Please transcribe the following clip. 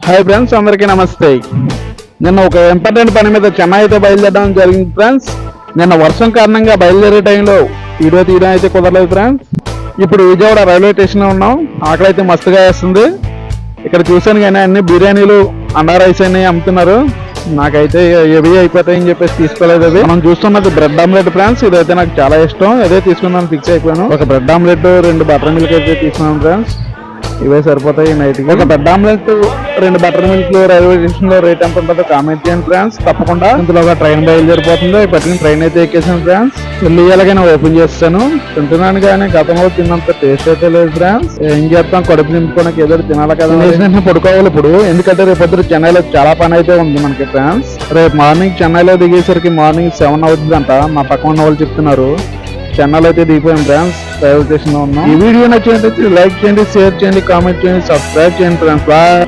Hi friends, అందరికీ నమస్తే. నిన్న ఒక ఇంపార్టెంట్ పని మీద చెన్నై అయితే బయలుదేరడం జరిగింది ఫ్రెండ్స్. నిన్న వర్షం కారణంగా బయలుదేరే టైంలో వీడియో తీయడం అయితే కుదరలేదు ఫ్రెండ్స్. ఇప్పుడు విజయవాడ రైల్వే స్టేషన్లో ఉన్నాం. ఆకలి అయితే మస్తుగా వేస్తుంది. ఇక్కడ చూశాను కానీ అన్ని బిర్యానీలు, అండా రైస్ అన్ని అమ్ముతున్నారు. నాకైతే హెవీ అయిపోతాయని చెప్పేసి తీసుకోలేదు. అది మనం చూస్తున్నది బ్రెడ్ ఆమ్లెట్ ఫ్రెండ్స్. ఇదైతే నాకు చాలా ఇష్టం. అదే తీసుకుందాం ఫిక్స్ అయిపోయాను. ఒక బ్రెడ్ ఆమ్లెట్, 2 బటర్ మిల్క్ అయితే తీసుకున్నాను ఫ్రెండ్స్. ఇవే సరిపోతాయి నైట్. ఒక bread omelette, 2 butter milk railway station లో రేట్ ఎంత ఉంటుందో కామెంట్ చేయండి ఫ్రెండ్స్. తప్పకుండా ఇందులో ఒక ట్రైన్ బయలుదేరిపోతుంది. పట్టిన ట్రైన్ అయితే ఎక్కేసాను ఫ్రెండ్స్. వెళ్ళి ఇలాగైనా ఓపెన్ చేస్తాను. తింటున్నాను కానీ గతంలో తిన్నంత టేస్ట్ అయితే లేదు ఫ్రెండ్స్. ఏం చేస్తాం, కడుపు నింపుకోవడానికి ఏదో తినాలి కదా. పడుకోవాలి ఇప్పుడు, ఎందుకంటే రేపు పొద్దున చెన్నైలో చాలా పని అయితే ఉంది మనకి ఫ్రెండ్స్. రేపు మార్నింగ్ చెన్నైలో దిగేసరికి మార్నింగ్ 7 అవుతుందంట. మా పక్కన ఉన్న వాళ్ళు చెప్తున్నారు. చెన్నైలో అయితే దిగిపోయాం ఫ్రెండ్స్. రైల్వే స్టేషన్ లో ఉన్నాం. ఈ వీడియో నచ్చినట్లయితే లైక్ చేయండి, షేర్ చేయండి, కామెంట్ చేయండి, సబ్స్క్రైబ్ చేయండి ఫ్రెండ్స్. బాయ్.